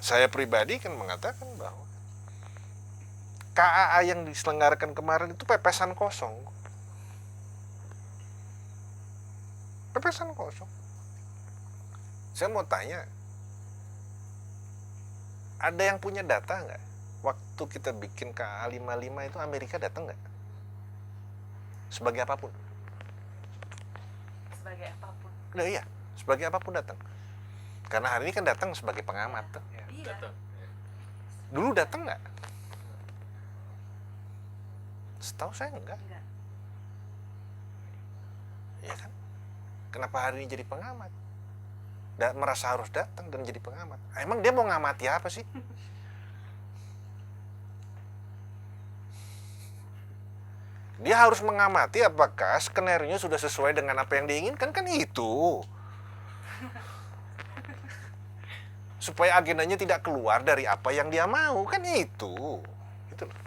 Saya pribadi kan mengatakan bahwa KAA yang diselenggarakan kemarin itu pepesan kosong. Pepesan kosong. Saya mau tanya, ada yang punya data nggak? Waktu kita bikin KAA 55 itu Amerika datang nggak? Sebagai apapun. Sebagai apapun. Nah, iya, sebagai apapun datang. Karena hari ini kan datang sebagai pengamat. Iya. Dulu datang nggak? Setahu saya enggak. Ya kan? Kenapa hari ini jadi pengamat? Merasa harus datang dan jadi pengamat. Emang dia mau ngamati apa sih? Dia harus mengamati apakah skenario sudah sesuai dengan apa yang diinginkan, kan itu. Supaya agendanya tidak keluar dari apa yang dia mau, kan itu. Gitu loh.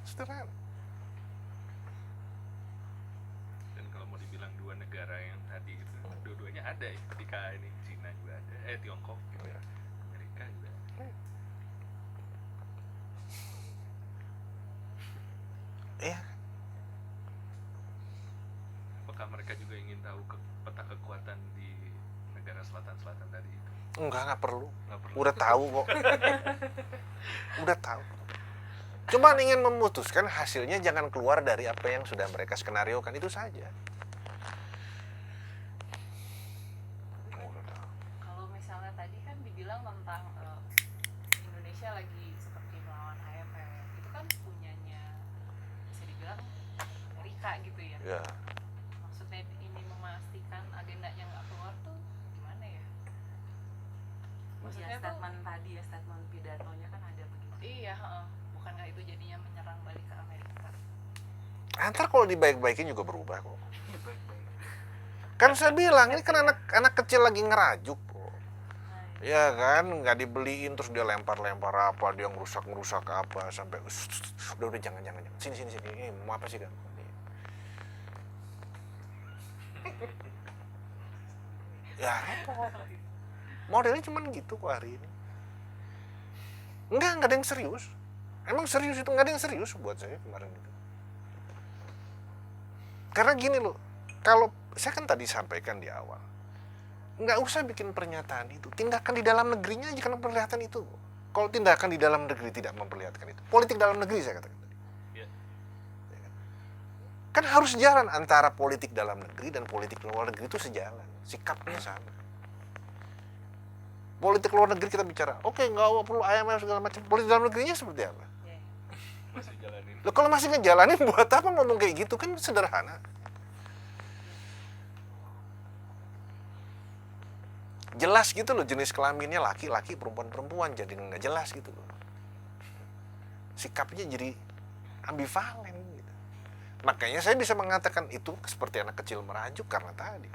Sederhana. Dan kalau mau dibilang dua negara yang tadi itu, dua-duanya ada ya di KA ini, Cina juga ada, Tiongkok gitu ya, Amerika juga. Iya. Apakah mereka juga ingin tahu peta kekuatan di negara selatan-selatan tadi itu? Enggak perlu. Nggak perlu. Udah tahu kok. Udah tahu. Cuma ingin memutuskan hasilnya jangan keluar dari apa yang sudah mereka skenariokan, itu saja. Kalau misalnya tadi kan dibilang tentang Indonesia lagi seperti melawan IMF, itu kan punyanya bisa dibilang Amerika gitu ya. Ya. Maksudnya ini memastikan agendanya nggak keluar tuh gimana ya? Maksudnya statement tadi ya, statement pidatonya kan ada begitu. Iya, bukankah itu jadinya menyerang balik ke Amerika? Antar kalau dibaik-baikin juga berubah kok. Kan saya bilang ini kan anak kecil lagi ngerajuk kok. Ya kan, nggak dibeliin terus dia lempar-lempar apa, dia ngerusak apa sampai udah jangan sini ini mau apa sih kan? Ya modelnya cuman gitu kok hari ini. Enggak ada yang serius. Emang serius itu, nggak ada yang serius buat saya kemarin itu. Karena gini loh, kalau saya kan tadi sampaikan di awal, nggak usah bikin pernyataan itu, tindakan di dalam negerinya aja kan memperlihatkan itu. Kalau tindakan di dalam negeri tidak memperlihatkan itu, politik dalam negeri saya katakan tadi. Kan harus jalan antara politik dalam negeri dan politik luar negeri itu sejalan, sikapnya sama. Politik luar negeri kita bicara, oke, nggak perlu IMF segala macam. Politik dalam negerinya seperti apa? Masih jalanin. Loh, kalau masih ngejalanin buat apa ngomong kayak gitu, kan sederhana. Jelas gitu loh jenis kelaminnya laki-laki, perempuan-perempuan, jadi nggak jelas gitu loh. Sikapnya jadi ambivalen gitu. Makanya saya bisa mengatakan itu seperti anak kecil merajuk karena tadi.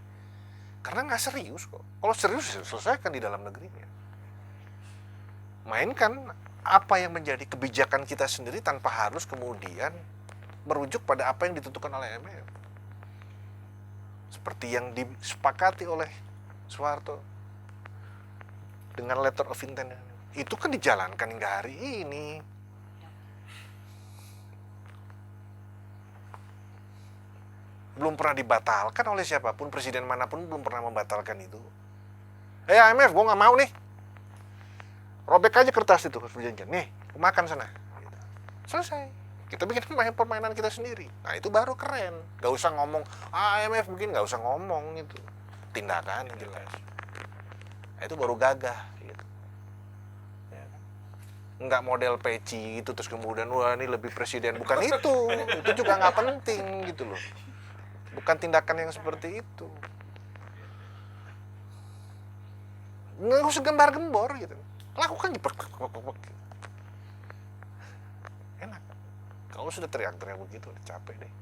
Karena nggak serius kok. Kalau serius selesaikan di dalam negerinya. Mainkan apa yang menjadi kebijakan kita sendiri tanpa harus kemudian merujuk pada apa yang ditentukan oleh IMF. Seperti yang disepakati oleh Soeharto dengan letter of intent. Itu kan dijalankan hingga hari ini. Belum pernah dibatalkan oleh siapapun, presiden manapun belum pernah membatalkan itu. IMF, gue nggak mau nih. Robek aja kertas itu perjanjian. Nih, makan sana. Gitu. Selesai. Kita bikin permainan kita sendiri. Nah itu baru keren. Gak usah ngomong IMF begini, gak usah ngomong itu. Tindakan yang jelas. Nah, itu baru gagah. Gitu. Ya. Nggak model peci gitu terus kemudian wah ini lebih presiden. Bukan itu. Itu juga nggak penting gitu loh. Bukan tindakan yang seperti itu. Nggak usah gembar-gembor gitu. Lakukan enak. Kalau sudah teriak-teriak begitu, udah capek deh.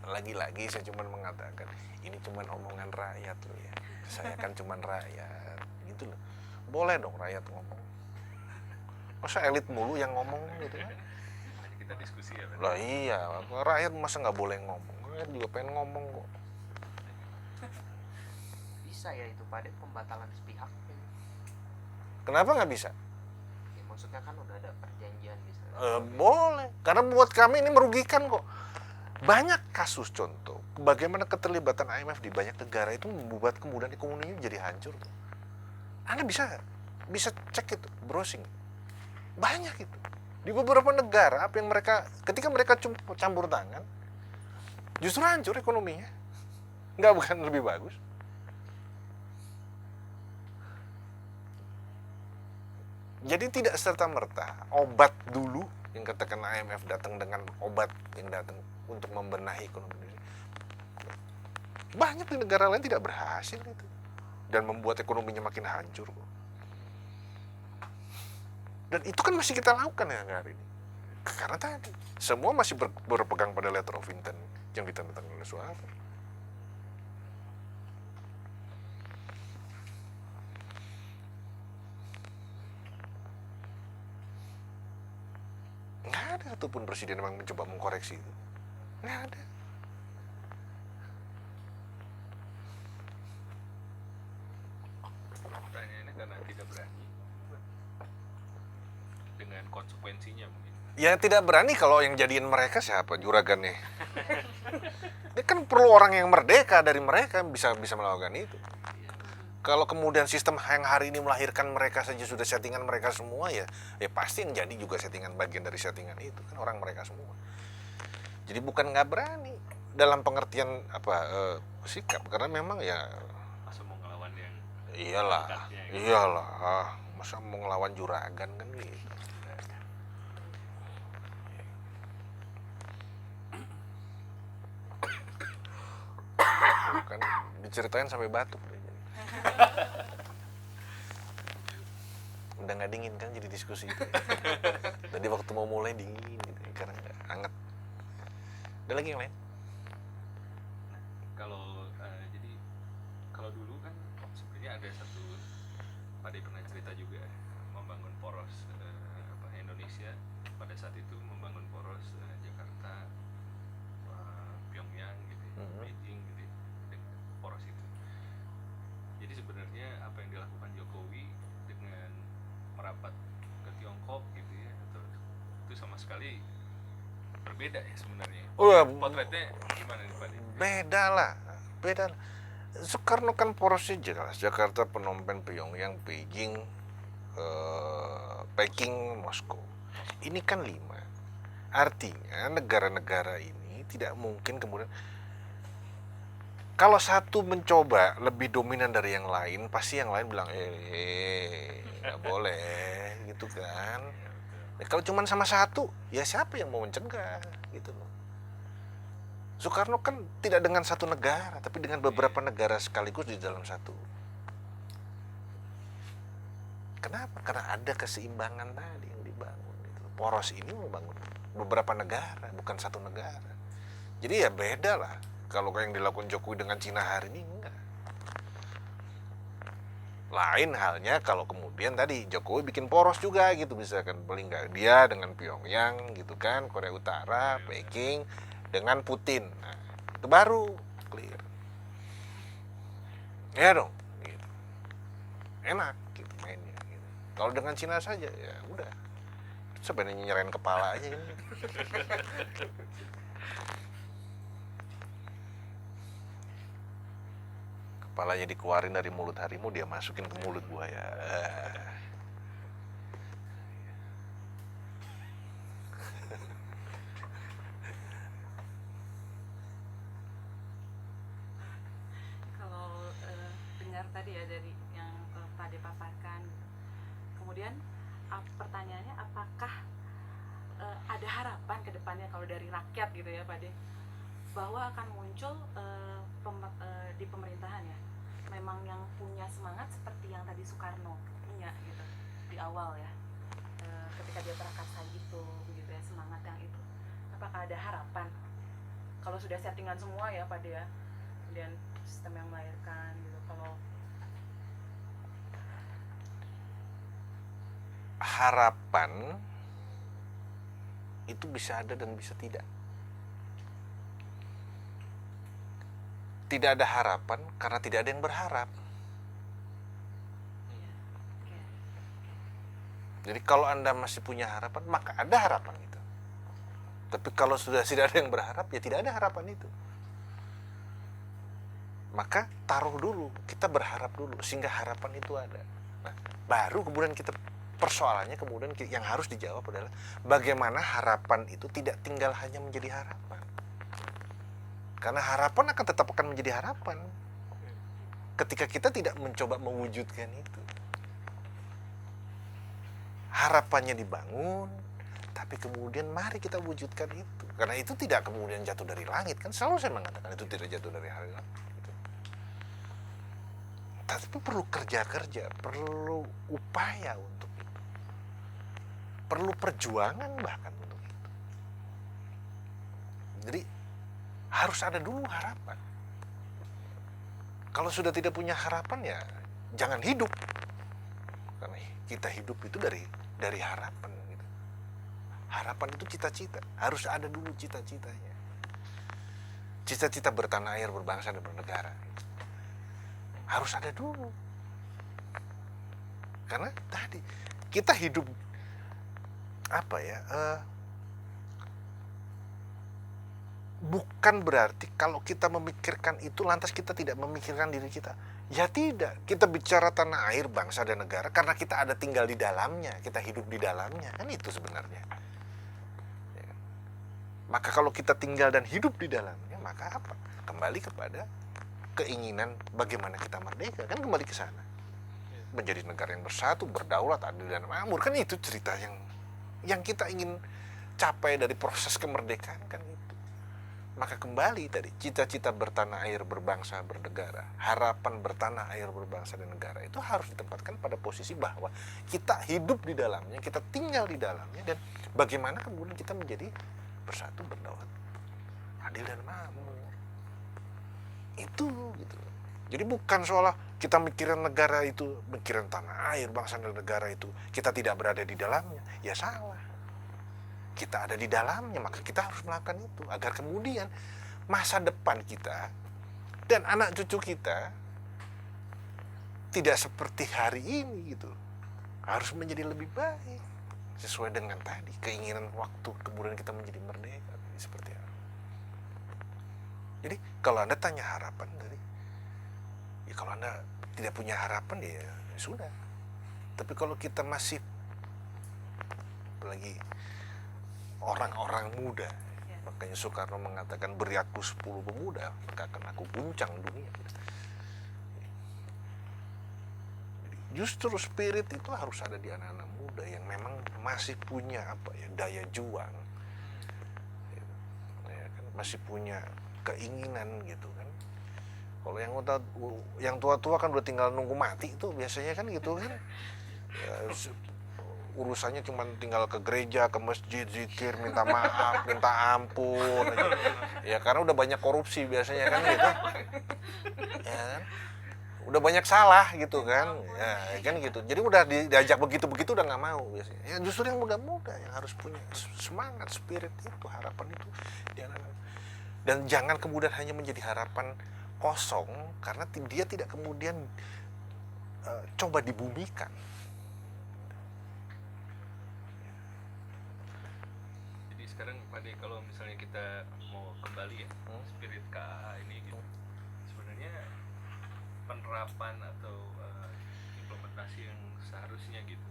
Lagi-lagi saya cuma mengatakan ini cuma omongan rakyat loh ya. Saya kan cuma rakyat, gitu loh. Boleh dong rakyat ngomong. Masa elit mulu yang ngomong gitu kan? Kita kita diskusi ya. Lah iya, rakyat masa nggak boleh ngomong? Rakyat juga pengen ngomong kok. Bisa ya itu Pak De, pembatalan sepihak. Kenapa nggak bisa? Ya, maksudnya kan udah ada perjanjian misalnya. Boleh, karena buat kami ini merugikan kok. Banyak kasus contoh, bagaimana keterlibatan IMF di banyak negara itu membuat kemudian ekonominya jadi hancur. Anda bisa cek itu, browsing. Banyak itu. Di beberapa negara, apa yang mereka, ketika mereka campur tangan, justru hancur ekonominya. Nggak, bukan lebih bagus. Jadi tidak serta-merta obat dulu yang katakan IMF datang dengan obat yang datang untuk membenahi ekonomi Indonesia. Banyak di negara lain tidak berhasil itu dan membuat ekonominya makin hancur. Dan itu kan masih kita lakukan ya hari ini. Karena tadi semua masih berpegang pada letter of intent yang ditandatangani oleh Soeharto. Nggak ada satupun presiden yang mencoba mengkoreksi itu. Nggak ada. Pertanyaannya karena tidak berani dengan konsekuensinya mungkin. Ya tidak berani kalau yang jadiin mereka siapa juragannya. Dia kan perlu orang yang merdeka dari mereka bisa melakukan itu. Kalau kemudian sistem yang hari ini melahirkan mereka saja sudah settingan mereka semua ya pasti yang jadi juga settingan bagian dari settingan itu kan orang mereka semua. Jadi bukan nggak berani dalam pengertian sikap karena memang ya Masa mau ngelawan yang iyalah dekatnya gitu. iyalah masa mau ngelawan juragan kan gitu. Kan diceritain sampai batuk udah nggak dingin kan jadi diskusi itu ya. Tadi waktu mau mulai dingin gitu ya, karena nggak hangat. Ada lagi yang lain? Kalau jadi kalau dulu kan sebenarnya ada satu Pak De pernah cerita juga membangun poros Indonesia pada saat itu membangun poros Jakarta, Pyongyang gitu, Beijing gitu, dengan poros itu. Jadi sebenarnya apa yang dilakukan Jokowi dengan merapat ke Tiongkok gitu ya, atau itu sama sekali berbeda ya sebenarnya. Potretnya gimana nih Pak De? Beda lah. Soekarno kan porosnya jelas Jakarta, Phnom Penh, Pyongyang, Beijing, Peking, Moskow. Ini kan 5. Artinya negara-negara ini tidak mungkin kemudian kalau satu mencoba lebih dominan dari yang lain, pasti yang lain bilang nggak boleh gitu kan. Nah, kalau cuma sama satu, ya siapa yang mau mencegah gitu loh. Soekarno kan tidak dengan satu negara, tapi dengan beberapa negara sekaligus di dalam satu. Kenapa? Karena ada keseimbangan tadi yang dibangun. Gitu. Poros ini membangun beberapa negara, bukan satu negara. Jadi ya beda lah. Kalau yang dilakukan Jokowi dengan Cina hari ini enggak. Lain halnya kalau kemudian tadi Jokowi bikin poros juga gitu, misalkan paling enggak dia dengan Pyongyang gitu kan, Korea Utara, Peking dengan Putin. Nah, itu baru clear. Ya dong, gitu. Enak gitu mainnya gitu. Kalau dengan Cina saja ya udah. Sebenarnya nyerain kepala aja ini. Kepalanya dikeluarin dari mulut harimau, dia masukin ke mulut buaya. Kalau dengar tadi ya dari yang Pak De paparkan, kemudian pertanyaannya apakah ada harapan ke depannya kalau dari rakyat gitu ya Pak De, bahwa akan muncul di pemerintahan ya memang yang punya semangat seperti yang tadi Soekarno punya gitu di awal ya, ketika dia prakarsa gitu begitu ya, semangat yang itu, apakah ada harapan kalau sudah settingan semua ya Pak De ya, kemudian sistem yang melahirkan gitu, kalau Harapan itu bisa ada dan bisa tidak. Tidak ada harapan karena tidak ada yang berharap. Iya. Oke. Jadi kalau Anda masih punya harapan, maka ada harapan itu. Tapi kalau sudah tidak ada yang berharap, ya tidak ada harapan itu. Maka taruh dulu, kita berharap dulu sehingga harapan itu ada. Nah, baru kemudian kita persoalannya kemudian yang harus dijawab adalah bagaimana harapan itu tidak tinggal hanya menjadi harapan. Karena harapan akan tetap akan menjadi harapan ketika kita tidak mencoba mewujudkan itu. Harapannya dibangun, tapi kemudian mari kita wujudkan itu. Karena itu tidak kemudian jatuh dari langit, kan selalu saya mengatakan itu tidak jatuh dari langit. Gitu. Tapi perlu kerja-kerja, perlu upaya untuk itu. Perlu perjuangan bahkan untuk itu. Jadi harus ada dulu harapan. Kalau sudah tidak punya harapan ya jangan hidup. Karena kita hidup itu dari harapan gitu. Harapan itu cita-cita, harus ada dulu cita-citanya. Cita-cita bertanah air, berbangsa dan bernegara. Gitu. Harus ada dulu. Karena tadi kita hidup bukan berarti kalau kita memikirkan itu lantas kita tidak memikirkan diri kita. Ya tidak, kita bicara tanah air, bangsa dan negara karena kita ada tinggal di dalamnya, kita hidup di dalamnya, kan itu sebenarnya. Ya. Maka kalau kita tinggal dan hidup di dalamnya, maka apa? Kembali kepada keinginan bagaimana kita merdeka, kan kembali ke sana. Menjadi negara yang bersatu, berdaulat, adil dan makmur, kan itu cerita yang kita ingin capai dari proses kemerdekaan, kan itu. Maka kembali tadi, cita-cita bertanah air, berbangsa, bernegara, harapan bertanah air, berbangsa dan negara itu harus ditempatkan pada posisi bahwa kita hidup di dalamnya, kita tinggal di dalamnya, dan bagaimana kemudian kita menjadi bersatu, berdaulat, adil dan makmur. Itu gitu. Jadi bukan seolah kita mikirin negara itu, mikirin tanah air, bangsa dan negara itu, kita tidak berada di dalamnya. Ya salah. Kita ada di dalamnya, maka kita harus melakukan itu agar kemudian masa depan kita dan anak cucu kita tidak seperti hari ini gitu. Harus menjadi lebih baik sesuai dengan tadi keinginan waktu kemudian kita menjadi merdeka. Seperti apa? Jadi kalau Anda tanya harapan dari, ya kalau Anda tidak punya harapan ya sudah. Tapi kalau kita masih apalagi orang-orang muda, makanya Soekarno mengatakan beri aku 10 pemuda maka akan aku guncang dunia. Justru spirit itu harus ada di anak-anak muda yang memang masih punya daya juang, ya kan, masih punya keinginan gitu kan. Kalau yang tua-tua kan udah tinggal nunggu mati itu biasanya kan gitu kan. Ya, urusannya cuma tinggal ke gereja, ke masjid, zikir, minta maaf, minta ampun aja. Ya karena udah banyak korupsi biasanya kan gitu. Ya kan? Udah banyak salah gitu kan. Ya kan gitu. Jadi udah diajak begitu-begitu udah nggak mau biasanya. Ya justru yang muda-muda yang harus punya semangat, spirit itu, harapan itu. Dan jangan kemudian hanya menjadi harapan kosong karena dia tidak kemudian coba dibumikan. Sekarang Pak De, kalau misalnya kita mau kembali ya spirit KAA ini gitu, sebenarnya penerapan atau implementasi yang seharusnya gitu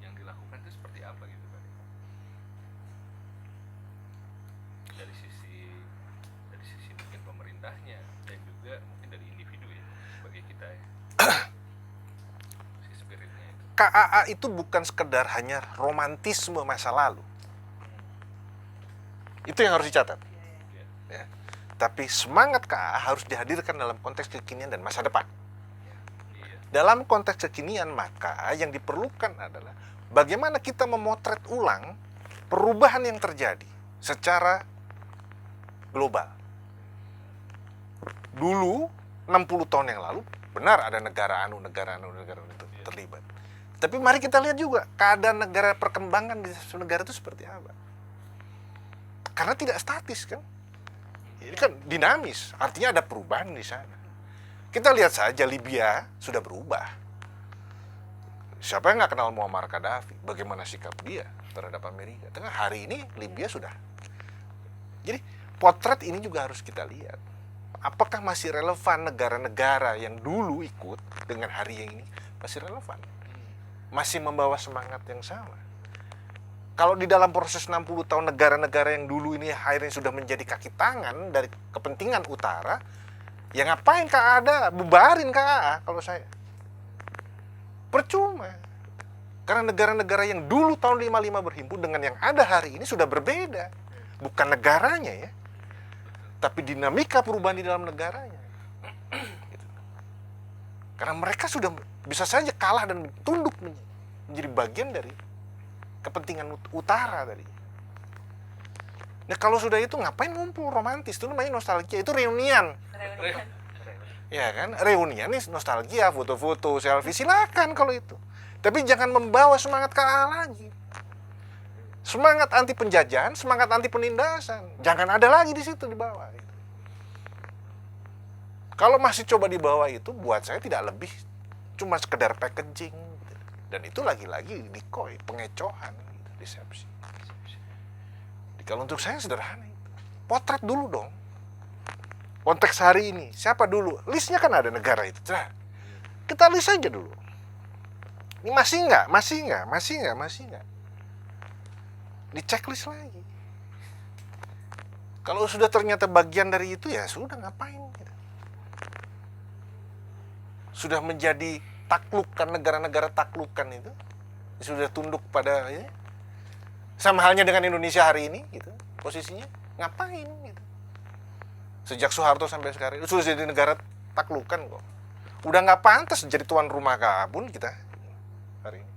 yang dilakukan itu seperti apa gitu Pak De? Dari sisi mungkin pemerintahnya dan juga mungkin dari individu ya sebagai kita ya. Si spiritnya itu. KAA itu bukan sekedar hanya romantisme masa lalu. Itu yang harus dicatat. Ya. Tapi semangat KAA harus dihadirkan dalam konteks kekinian dan masa depan. Dalam konteks kekinian, maka yang diperlukan adalah bagaimana kita memotret ulang perubahan yang terjadi secara global. Dulu, 60 tahun yang lalu, benar ada negara itu terlibat. Tapi mari kita lihat juga keadaan negara perkembangan di negara itu seperti apa. Karena tidak statis kan. Ini kan dinamis, artinya ada perubahan di sana. Kita lihat saja Libya sudah berubah. Siapa yang nggak kenal Muammar Gaddafi? Bagaimana sikap dia terhadap Amerika? Tengah hari ini Libya sudah. Jadi potret ini juga harus kita lihat. Apakah masih relevan negara-negara yang dulu ikut dengan hari yang ini? Masih relevan. Masih membawa semangat yang sama. Kalau di dalam proses 60 tahun negara-negara yang dulu ini akhirnya sudah menjadi kaki tangan dari kepentingan utara, ya ngapain KA ada? Bubarin KA kalau saya. Percuma. Karena negara-negara yang dulu tahun 55 berhimpun dengan yang ada hari ini sudah berbeda. Bukan negaranya ya, tapi dinamika perubahan di dalam negaranya. Gitu. Karena mereka sudah bisa saja kalah dan tunduk menjadi bagian dari kepentingan utara tadi. Nah kalau sudah itu ngapain ngumpul romantis? Itu namanya nostalgia, itu reunian. Reunian. Ya kan, reunian nih nostalgia, foto-foto, selfie, silakan kalau itu. Tapi jangan membawa semangat KA lagi. Semangat anti penjajahan, semangat anti penindasan. Jangan ada lagi di situ di bawah. Kalau masih coba di bawah itu, buat saya tidak lebih cuma sekedar packaging. Dan itu lagi-lagi decoy, pengecohan, gitu, decepsi. Jadi kalau untuk saya sederhana itu. Potret dulu dong. Konteks hari ini, siapa dulu? Listnya kan ada negara itu. Nah, kita list aja dulu. Ini masih nggak? Di checklist lagi. Kalau sudah ternyata bagian dari itu, ya sudah ngapain? Gitu. Sudah menjadi taklukan, negara-negara taklukan itu sudah tunduk pada ya, sama halnya dengan Indonesia hari ini gitu posisinya, ngapain gitu. Sejak Soeharto sampai sekarang itu sudah jadi negara taklukan kok, udah nggak pantas jadi tuan rumah kabun kita hari ini.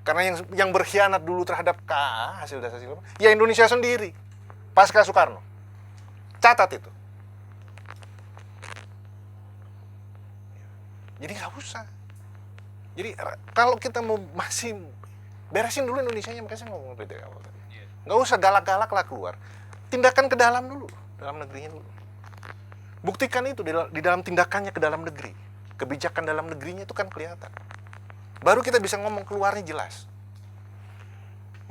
Karena yang berkhianat dulu terhadap KA hasil dasar ya Indonesia sendiri pasca Soekarno, catat itu. Jadi nggak usah. Jadi kalau kita mau masih beresin dulu Indonesianya, makanya saya ngomong beda awal tadi. Nggak usah galak-galak lah keluar. Tindakan ke dalam dulu, dalam negerinya dulu. Buktikan itu di dalam tindakannya ke dalam negeri. Kebijakan dalam negerinya itu kan kelihatan. Baru kita bisa ngomong keluarnya jelas.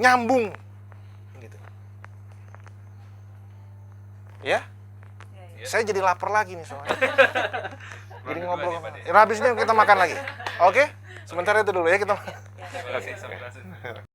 Nyambung. Gitu. Ya? Ya. Saya jadi lapar lagi nih soalnya. Jadi ngobrol. Pak De. Habisnya kita makan lagi. Oke? Sementara itu dulu ya kita. Ya. Terima kasih, sampai jumpa.